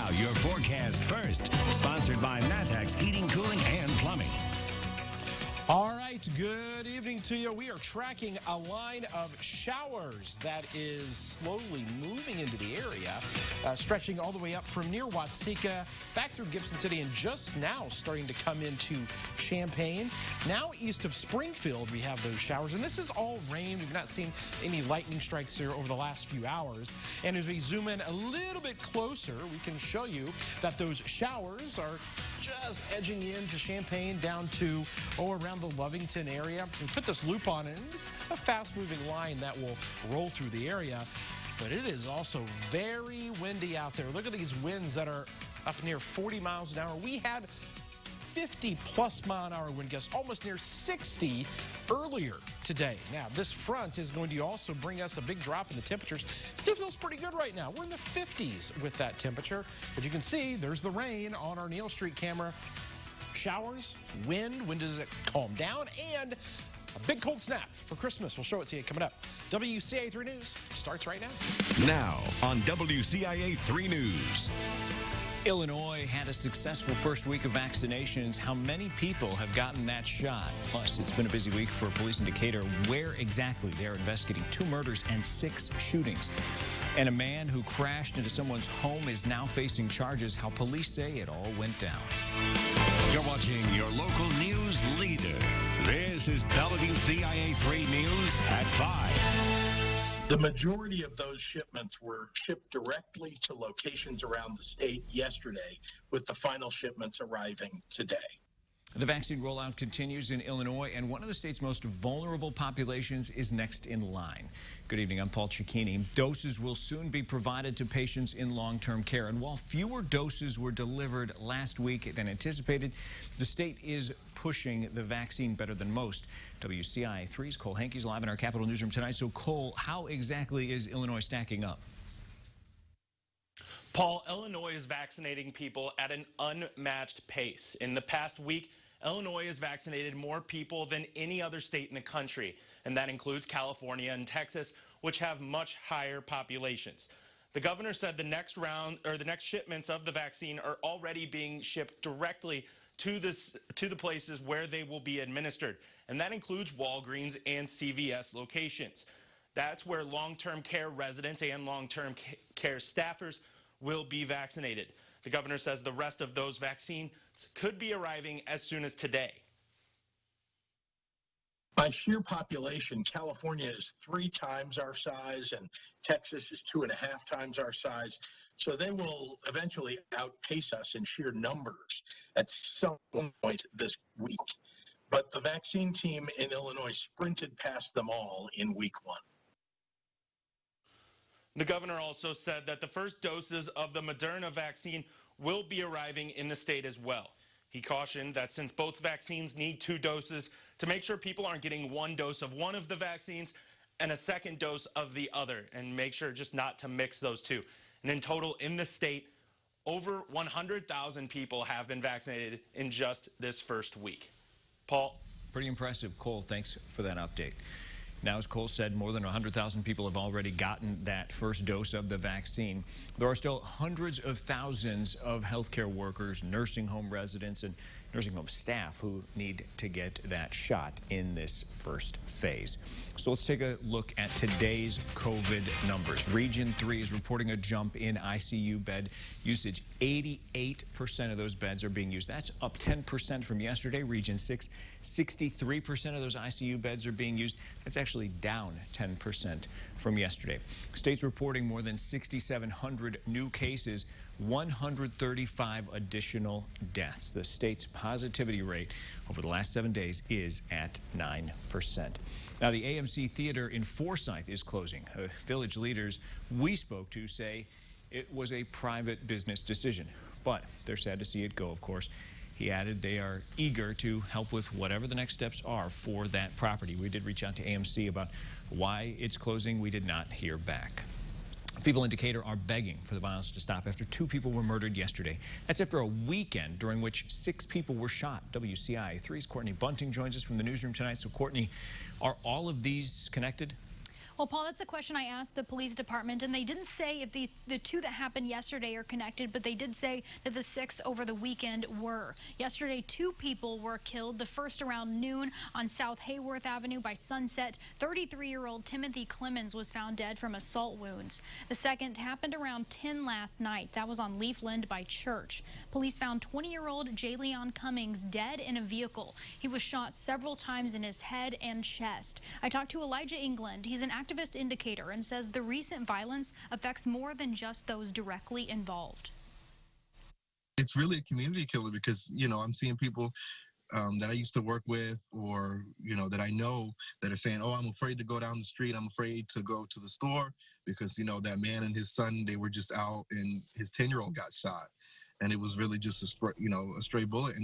Now, your forecast first, sponsored by Matex Heating, Cooling, and Plumbing. All right, good evening to you. We are tracking a line of showers that is slowly moving into the area, stretching all the way up from near Watsika, back through Gibson City, and just now starting to come into Champaign. Now east of Springfield, we have those showers, and this is all rain. We've not seen any lightning strikes here over the last few hours. And as we zoom in a little bit closer, we can show you that those showers are just edging into Champaign down to, around the Lovington area. We put this loop on it, and it's a fast-moving line that will roll through the area. But it is also very windy out there. Look at these winds that are up near 40 miles an hour. We had 50-plus mile-an-hour wind gusts, almost near 60 earlier today. Now, this front is going to also bring us a big drop in the temperatures. Still feels pretty good right now. We're in the 50s with that temperature. But you can see there's the rain on our Neal Street camera. Showers, wind. When does it calm down? And a big cold snap for Christmas. We'll show it to you coming up. WCIA 3 News starts right now. Now on WCIA 3 News. Illinois had a successful first week of vaccinations. How many people have gotten that shot? Plus, it's been a busy week for police in Decatur. Where exactly? They're investigating 2 murders and 6 shootings. And a man who crashed into someone's home is now facing charges. How police say it all went down. You're watching your local news leader. This is WCIA 3 News at 5. The majority of those shipments were shipped directly to locations around the state yesterday, with the final shipments arriving today. The vaccine rollout continues in Illinois, and one of the state's most vulnerable populations is next in line. Good evening, I'm Paul Cicchini. Doses will soon be provided to patients in long-term care, and while fewer doses were delivered last week than anticipated, the state is pushing the vaccine better than most. WCIA 3's Cole Hankey's live in our Capitol newsroom tonight. So, Cole, how exactly is Illinois stacking up? Paul, Illinois is vaccinating people at an unmatched pace. In the past week, Illinois has vaccinated more people than any other state in the country, and that includes California and Texas, which have much higher populations. The governor said the next shipments of the vaccine are already being shipped directly to the places where they will be administered, and that includes Walgreens and CVS locations. That's where long-term care residents and long-term care staffers will be vaccinated. The governor says the rest of those vaccines could be arriving as soon as today. By sheer population, California is 3 times our size, and Texas is 2.5 times our size. So they will eventually outpace us in sheer numbers at some point this week. But the vaccine team in Illinois sprinted past them all in week 1. The governor also said that the first doses of the Moderna vaccine will be arriving in the state as well. He cautioned that since both vaccines need 2 doses, to make sure people aren't getting 1 dose of one of the vaccines and a second dose of the other, and make sure just not to mix those 2. And in total, in the state, over 100,000 people have been vaccinated in just this first week. Paul? Pretty impressive. Cole, thanks for that update. Now, as Cole said, more than 100,000 people have already gotten that first dose of the vaccine. There are still hundreds of thousands of healthcare workers, nursing home residents, and nursing home staff who need to get that shot in this first phase. So let's take a look at today's COVID numbers. Region 3 is reporting a jump in ICU bed usage. 88% of those beds are being used. That's up 10% from yesterday. Region 6, 63% of those ICU beds are being used. That's actually down 10% from yesterday. States reporting more than 6,700 new cases, 135 additional deaths. The state's positivity rate over the last 7 days is at 9%. Now, the AMC Theater in Forsyth is closing. Village leaders we spoke to say it was a private business decision, but they're sad to see it go, of course. He added they are eager to help with whatever the next steps are for that property. We did reach out to AMC about why it's closing. We did not hear back. People in Decatur are begging for the violence to stop after 2 people were murdered yesterday. That's after a weekend during which 6 people were shot. WCIA 3's Courtney Bunting joins us from the newsroom tonight. So, Courtney, are all of these connected? Well, Paul, that's a question I asked the police department, and they didn't say if the two that happened yesterday are connected, but they did say that the 6 over the weekend were. Yesterday, 2 people were killed. The first around noon on South Hayworth Avenue by Sunset. 33-year-old Timothy Clemens was found dead from assault wounds. The second happened around 10 last night. That was on Leafland by Church. Police found 20-year-old Jayleon Cummings dead in a vehicle. He was shot several times in his head and chest. I talked to Elijah England. He's an activist indicator and says the recent violence affects more than just those directly involved. It's really a community killer because, I'm seeing people that I used to work with or, that I know that are saying, oh, I'm afraid to go down the street. I'm afraid to go to the store because, that man and his son, they were just out and his 10-year-old got shot. And it was really just a stray bullet.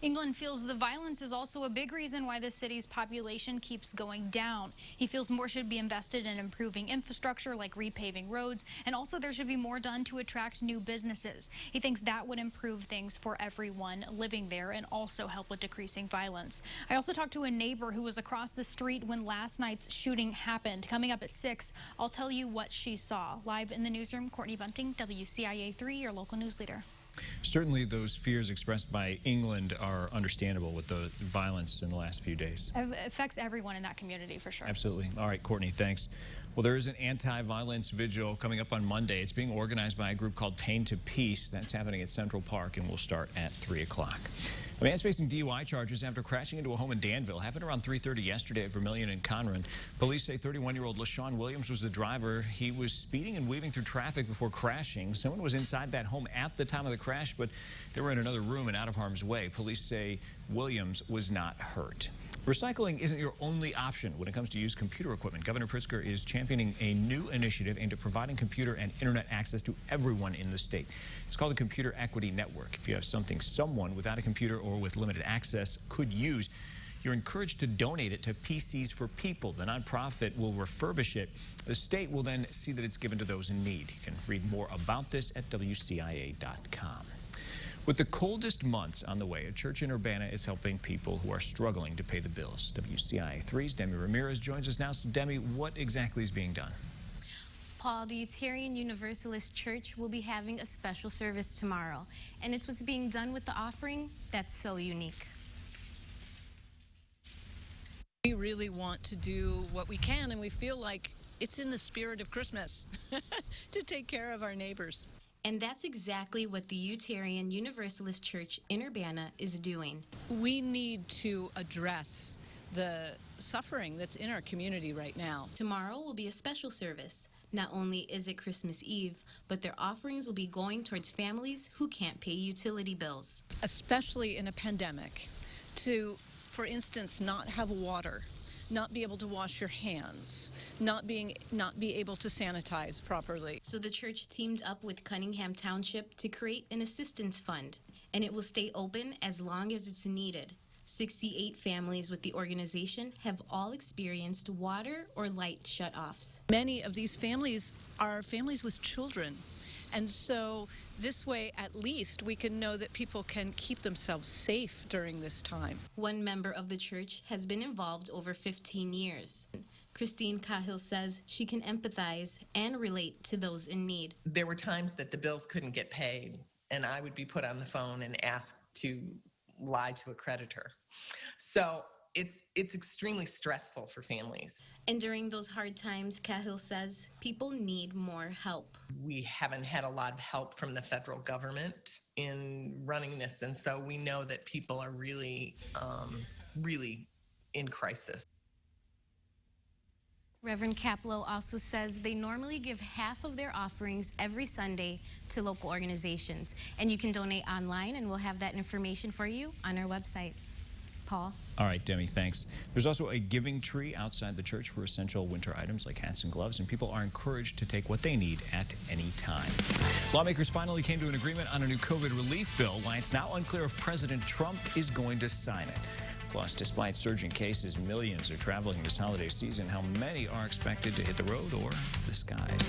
England feels the violence is also a big reason why the city's population keeps going down. He feels more should be invested in improving infrastructure like repaving roads, and also there should be more done to attract new businesses. He thinks that would improve things for everyone living there and also help with decreasing violence. I also talked to a neighbor who was across the street when last night's shooting happened. Coming up at 6, I'll tell you what she saw. Live in the newsroom, Courtney Bunting, WCIA 3, your local news leader. Certainly those fears expressed by England are understandable with the violence in the last few days. It affects everyone in that community for sure. Absolutely. All right, Courtney, thanks. Well, there is an anti-violence vigil coming up on Monday. It's being organized by a group called Pain to Peace. That's happening at Central Park and will start at 3 o'clock. A man's facing DUI charges after crashing into a home in Danville. Happened around 3:30 yesterday at Vermilion and Conran. Police say 31-year-old LaShawn Williams was the driver. He was speeding and weaving through traffic before crashing. Someone was inside that home at the time of the crash, but they were in another room and out of harm's way. Police say Williams was not hurt. Recycling isn't your only option when it comes to used computer equipment. Governor Pritzker is championing a new initiative aimed at providing computer and internet access to everyone in the state. It's called the Computer Equity Network. If you have something someone without a computer or with limited access could use, you're encouraged to donate it to PCs for People. The nonprofit will refurbish it. The state will then see that it's given to those in need. You can read more about this at WCIA.com. With the coldest months on the way, a church in Urbana is helping people who are struggling to pay the bills. WCIA 3's Demi Ramirez joins us now. So, Demi, what exactly is being done? Paul, the Unitarian Universalist Church will be having a special service tomorrow, and it's what's being done with the offering that's so unique. We really want to do what we can, and we feel like it's in the spirit of Christmas to take care of our neighbors. And that's exactly what the Unitarian Universalist Church in Urbana is doing. We need to address the suffering that's in our community right now. Tomorrow will be a special service. Not only is it Christmas Eve, but their offerings will be going towards families who can't pay utility bills. Especially in a pandemic, to, for instance, not have water, not be able to wash your hands, not be able to sanitize properly. So the church teamed up with Cunningham Township to create an assistance fund, and it will stay open as long as it's needed. 68 families with the organization have all experienced water or light shutoffs. Many of these families are families with children. And so this way, at least, we can know that people can keep themselves safe during this time. One member of the church has been involved over 15 years. Christine Cahill says she can empathize and relate to those in need. There were times that the bills couldn't get paid, and I would be put on the phone and asked to lie to a creditor. So it's extremely stressful for families. And during those hard times, Cahill says people need more help. We haven't had a lot of help from the federal government in running this, and so we know that people are really, really in crisis. Reverend Caplow also says they normally give half of their offerings every Sunday to local organizations. And you can donate online, and we'll have that information for you on our website. Paul? All right, Demi, thanks. There's also a giving tree outside the church for essential winter items like hats and gloves, and people are encouraged to take what they need at any time. Lawmakers finally came to an agreement on a new COVID relief bill. Why it's now unclear if President Trump is going to sign it. Plus, despite surging cases, millions are traveling this holiday season. How many are expected to hit the road or the skies?